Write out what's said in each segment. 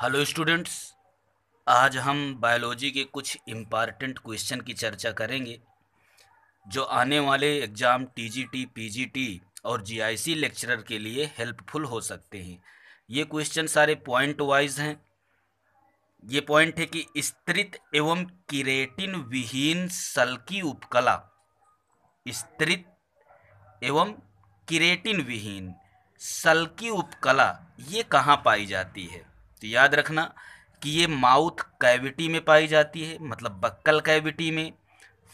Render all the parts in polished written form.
Hello students. आज हम biology के कुछ इम्पॉर्टेंट क्वेश्चन की चर्चा करेंगे जो आने वाले एग्ज़ाम टीजीटी, पीजीटी और जीआईसी लेक्चरर के लिए हेल्पफुल हो सकते हैं। ये क्वेश्चन सारे पॉइंट वाइज हैं। ये पॉइंट है कि स्तरित एवं किरेटिन विहीन सल्की उपकला, स्तरित एवं किरेटिन विहीन सल्की उपकला ये कहाँ पाई जाती है। तो याद रखना कि ये माउथ कैविटी में पाई जाती है, मतलब बक्कल कैविटी में,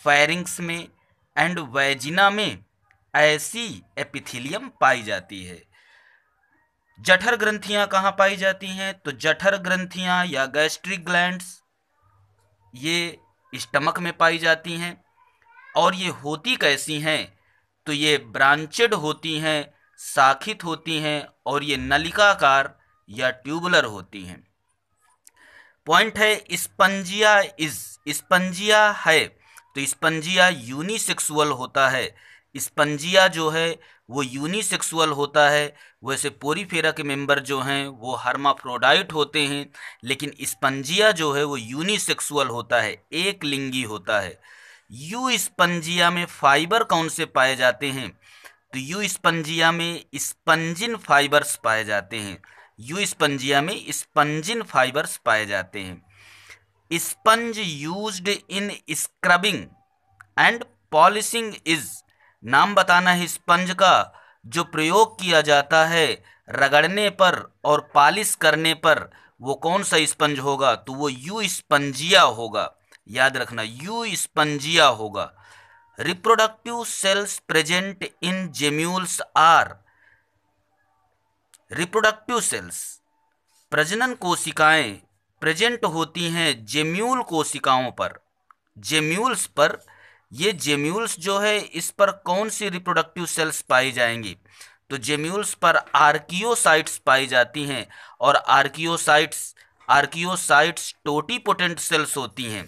फेरिंग्स में एंड वैजिना में ऐसी एपिथेलियम पाई जाती है। जठर ग्रंथियां कहाँ पाई जाती हैं? तो जठर ग्रंथियां या गैस्ट्रिक ग्लैंड्स ये स्टमक में पाई जाती हैं। और ये होती कैसी हैं? तो ये ब्रांचेड होती हैं, शाखित होती हैं और ये नलिकाकार या ट्यूबुलर होती हैं। पॉइंट है स्पंजिया है, तो स्पंजिया यूनिसेक्सुअल होता है। स्पंजिया जो है वो यूनिसेक्सुअल होता है। वैसे पोरीफेरा के मेंबर जो हैं वो हर्माफ्रोडाइट होते हैं, लेकिन स्पंजिया जो है वो यूनिसेक्सुअल होता है, एक लिंगी होता है। यू स्पंजिया में फाइबर कौन से पाए जाते हैं? तो यू स्पंजिया में स्पंजिन फाइबर्स पाए जाते हैं। यू स्पंजिया में स्पंजिन फाइबर्स पाए जाते हैं। Sponge used in scrubbing and polishing is, नाम बताना है स्पंज का जो प्रयोग किया जाता है रगड़ने पर और पॉलिश करने पर। वो कौन सा स्पंज होगा? तो वो यू स्पंजिया होगा। याद रखना यू स्पंजिया होगा। Reproductive cells present in gemmules are, reproductive cells प्रजनन कोशिकाएं प्रेजेंट होती हैं जेम्यूल कोशिकाओं पर, जेम्यूल्स पर। ये जेम्यूल्स जो है इस पर कौन सी रिप्रोडक्टिव सेल्स पाई जाएंगी? तो जेम्यूल्स पर आर्कियोसाइट्स पाई जाती हैं। और आर्कियोसाइट्स टोटीपोटेंट सेल्स होती हैं।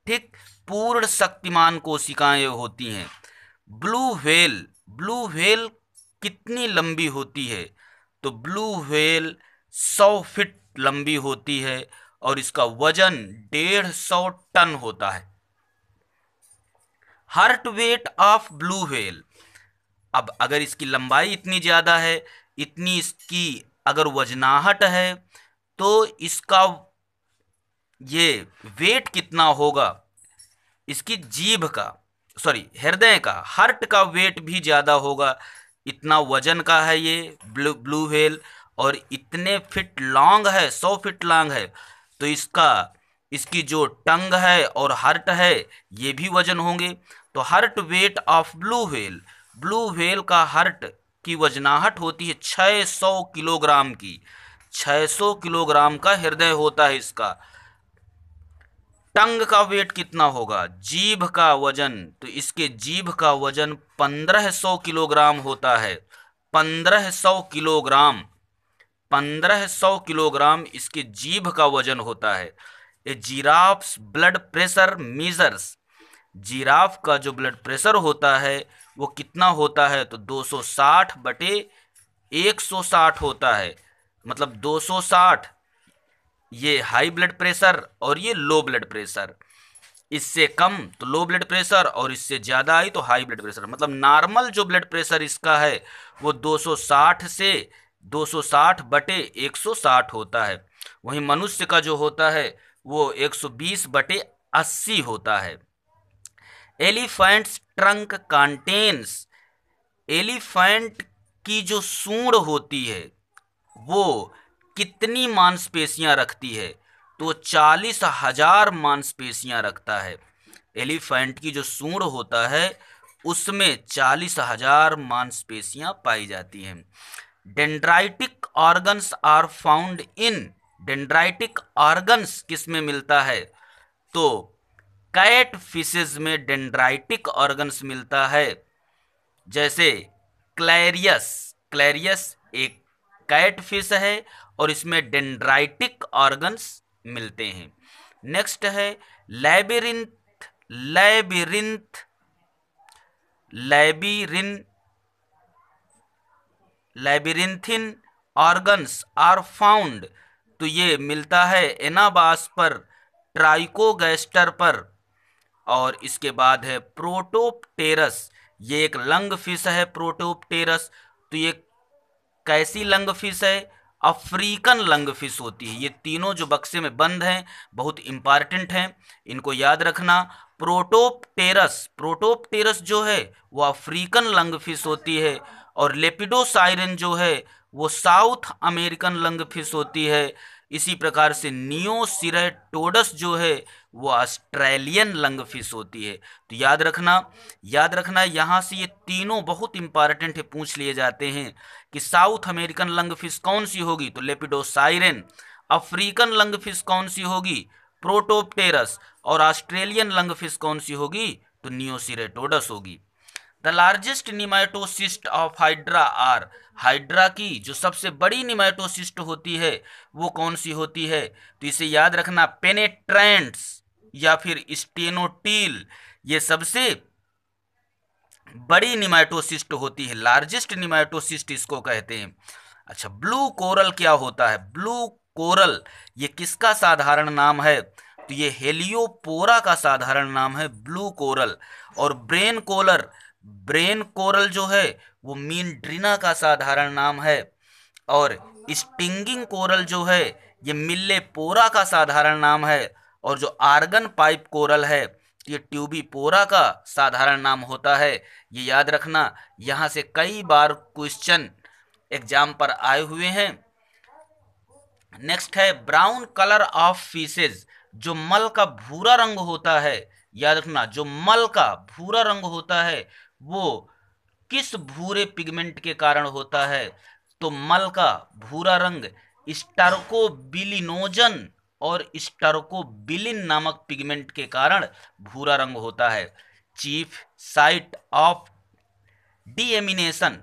ठीक, पूर्ण शक्तिमान कोशिकाएं होती हैं। ब्लू व्हेल कितनी लंबी होती है? तो ब्लू व्हेल 100 फीट लंबी होती है और इसका वजन 150 टन होता है। Heart weight of blue whale, अब अगर इसकी लंबाई इतनी ज्यादा है, इतनी इसकी अगर वजनाहट है, तो इसका ये वेट कितना होगा? इसकी जीभ का, सॉरी हृदय का, हार्ट का वेट भी ज़्यादा होगा। इतना वजन का है ये ब्लू व्हेल और इतने फिट लॉन्ग है, 100 फीट लॉन्ग है। तो इसकी जो टंग है और हार्ट है ये भी वजन होंगे। तो heart weight of blue whale का हार्ट की वजनाहट होती है 600 किलोग्राम की। 600 किलोग्राम का हृदय होता है इसका। टंग का वेट कितना होगा? जीभ का वजन, तो इसके जीभ का वजन 1500 किलोग्राम होता है। 1500 किलोग्राम, 1500 किलोग्राम इसके जीभ का वजन होता है। A giraffe's blood pressure measures, giraffe का जो ब्लड प्रेशर होता है वो कितना होता है? तो 260 बटे 160 होता है। मतलब 260 ये हाई ब्लड प्रेशर और ये लो ब्लड प्रेशर। इससे कम तो लो ब्लड प्रेशर और इससे ज़्यादा आई तो हाई ब्लड प्रेशर। मतलब नॉर्मल जो ब्लड प्रेशर इसका है वो 260 से 260 बटे 160 होता है। वहीं मनुष्य का जो होता है वो 120 बटे 80 होता है। एलिफेंट्स ट्रंक कंटेन्स, एलिफेंट की जो सूंड होती है वो कितनी मांसपेशियां रखती है? तो 40,000 मांसपेशियां रखता है। एलिफेंट की जो सूंड होता है उसमें 40,000 मांसपेशियां पाई जाती हैं। Dendritic organs are found in, dendritic organs किस में मिलता है? तो कैट फिशेज में डेंड्राइटिक ऑर्गन्स मिलता है। जैसे क्लैरियस, क्लैरियस एक कैट फिश है और इसमें डेंड्राइटिक ऑर्गन्स मिलते हैं। नेक्स्ट है labyrinth, labyrinth labyrinth labyrinthine organs are found, तो ये मिलता है एनाबास पर, ट्राइकोगैस्टर पर। और इसके बाद है प्रोटोप्टेरस, ये एक लंग फिश है प्रोटोप्टेरस। तो ये कैसी लंग फिश है? अफ्रीकन लंग फिश होती है। ये तीनों जो बक्से में बंद हैं बहुत इंपॉर्टेंट हैं, इनको याद रखना। प्रोटोप्टेरस, प्रोटोप्टेरस जो है वो अफ्रीकन लंग फिश होती है, और लेपिडोसाइरन जो है वो साउथ अमेरिकन लंग फिश होती है। इसी प्रकार से नियोसिरेटोडस जो है वो ऑस्ट्रेलियन लंग फिश होती है। तो याद रखना यहाँ से ये तीनों बहुत इंपॉर्टेंट है, पूछ लिए जाते हैं कि साउथ अमेरिकन लंग फिश कौन सी होगी तो लेपिडोसाइरन, अफ्रीकन लंग फिश कौन सी होगी प्रोटोप्टेरस, और ऑस्ट्रेलियन लंग फिश कौन सी होगी तो नियोसिरेटोडस होगी। The largest nematocyst of hydra are, hydra की जो सबसे बड़ी निमाटोसिस्ट होती है वो कौन सी होती है? तो इसे याद रखना, पेनेट्रेंट्स या फिर स्टेनोटील, ये सबसे बड़ी निमाटोसिस्ट होती है, लार्जेस्ट निमाटोसिस्ट इसको कहते हैं। अच्छा, ब्लू कोरल क्या होता है? ब्लू कोरल ये किसका साधारण नाम है? तो ये हेलियोपोरा का साधारण नाम है ब्लू कोरल। और ब्रेन कोरल जो है वो मीनड्रीना का साधारण नाम है। और स्टिंगिंग कोरल जो है ये मिल्लेपोरा का साधारण नाम है। और जो आर्गन पाइप कोरल है ये ट्यूबिपोरा का साधारण नाम होता है। ये याद रखना, यहाँ से कई बार क्वेश्चन एग्जाम पर आए हुए हैं। नेक्स्ट है ब्राउन कलर ऑफ फिशेज, जो मल का भूरा रंग होता है। याद रखना, जो मल का भूरा रंग होता है वो किस भूरे पिगमेंट के कारण होता है? तो मल का भूरा रंग स्टार्कोबिलिनोजन और स्टार्कोबिलिन नामक पिगमेंट के कारण भूरा रंग होता है। चीफ साइट ऑफ डीएमिनेशन,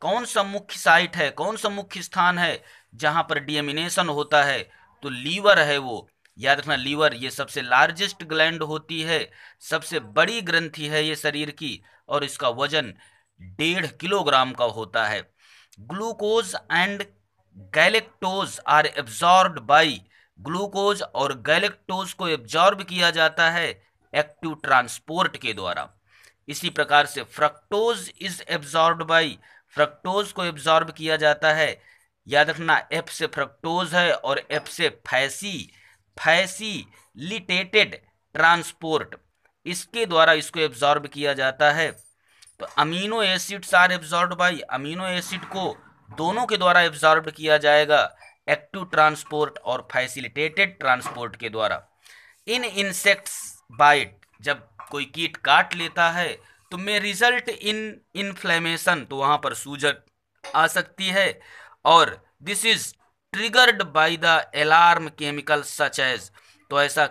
कौन सा मुख्य साइट है, कौन सा मुख्य स्थान है जहां पर डीएमिनेशन होता है? तो लीवर है वो। याद रखना, लीवर ये सबसे लार्जेस्ट ग्लैंड होती है, सबसे बड़ी ग्रंथि है ये शरीर की, और इसका वजन 1.5 किलोग्राम का होता है। Glucose and galactose are absorbed by, glucose और गैलेक्टोज को एब्जॉर्ब किया जाता है एक्टिव ट्रांसपोर्ट के द्वारा। इसी प्रकार से fructose is absorbed by, fructose को एब्जॉर्ब किया जाता है। याद रखना, एफ से फ्रक्टोज है और एफ से फैसिलिटेटेड ट्रांसपोर्ट, इसके द्वारा इसको एब्जॉर्ब किया जाता है। तो amino acids are absorbed by, amino acid को दोनों के द्वारा एब्जॉर्ब किया जाएगा, एक्टिव ट्रांसपोर्ट और फैसिलिटेटेड ट्रांसपोर्ट के द्वारा। इन इंसेक्ट्स बाइट, जब कोई कीट काट लेता है तो मे रिजल्ट इन इन्फ्लेमेशन, तो वहां पर सूजन आ सकती है। और this is triggered by the alarm chemical such as, तो ऐसा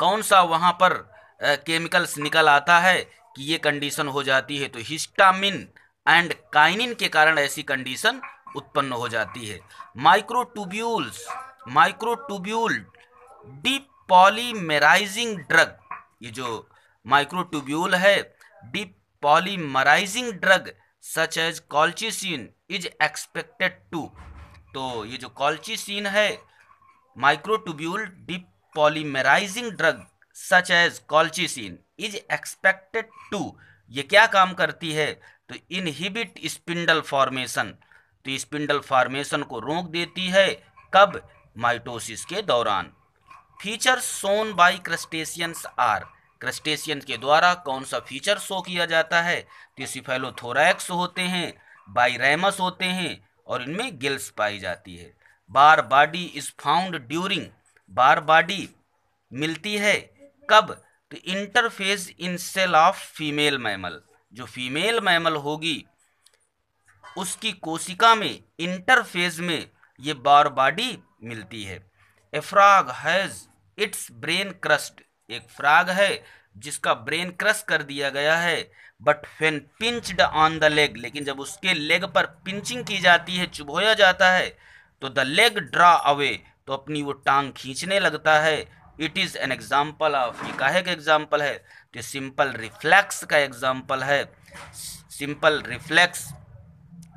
कौन सा वहां पर केमिकल्स निकल आता है कि ये कंडीशन हो जाती है? तो हिस्टामिन एंड काइनिन के कारण ऐसी कंडीशन उत्पन्न हो जाती है। माइक्रोट्यूब्यूल डिपॉलीमराइजिंग ड्रग, ये जो माइक्रोट्यूब्यूल है depolymerising drug such as colchicine is expected to, तो ये जो कॉल्चिसिन है microtubule depolymerising drug such as colchicine is expected to, ये क्या काम करती है? तो इनहिबिट स्पिंडल फॉर्मेशन, तो स्पिंडल फॉर्मेशन को रोक देती है। कब? माइटोसिस के दौरान। Features shown by crustaceans are, crustacean के द्वारा कौन सा फीचर शो किया जाता है? तो सिफेलोथोरैक्स होते हैं, बाइरेमस होते हैं, और इनमें गिल्स पाई जाती है। Barr body is found during, Barr body मिलती है कब? तो interphase in cell of female mammal, जो फीमेल मैमल होगी उसकी कोशिका में इंटरफेज में ये बार बॉडी मिलती है। ए frog has its brain crust, एक फ्रॉग है जिसका ब्रेन क्रश कर दिया गया है। But when pinched on the leg, लेकिन जब उसके लेग पर पिंचिंग की जाती है, चुभोया जाता है, तो द लेग ड्रा अवे, तो अपनी वो टांग खींचने लगता है। It is an example of, ये काहे का एग्जाम्पल है? तो सिंपल रिफ्लेक्स का एग्जाम्पल है। सिंपल रिफ्लेक्स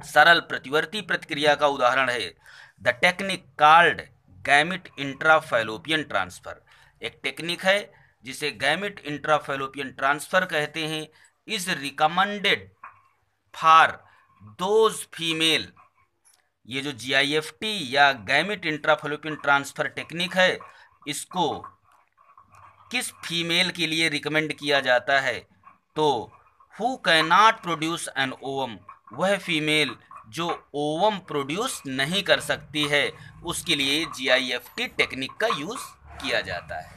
सरल प्रतिवर्ती प्रतिक्रिया का उदाहरण है। The technique called gamete intrafallopian transfer, एक टेक्निक है जिसे गैमिट इंट्राफैलोपियन ट्रांसफर कहते हैं, is recommended for those female. ये जो GIFT या गैमिट इंट्राफैलोपियन ट्रांसफर टेक्निक है, इसको किस फीमेल के लिए रिकमेंड किया जाता है? तो who can not produce an ovum, वह फीमेल जो ओवम प्रोड्यूस नहीं कर सकती है, उसके लिए GIFT टेक्निक का यूज़ किया जाता है।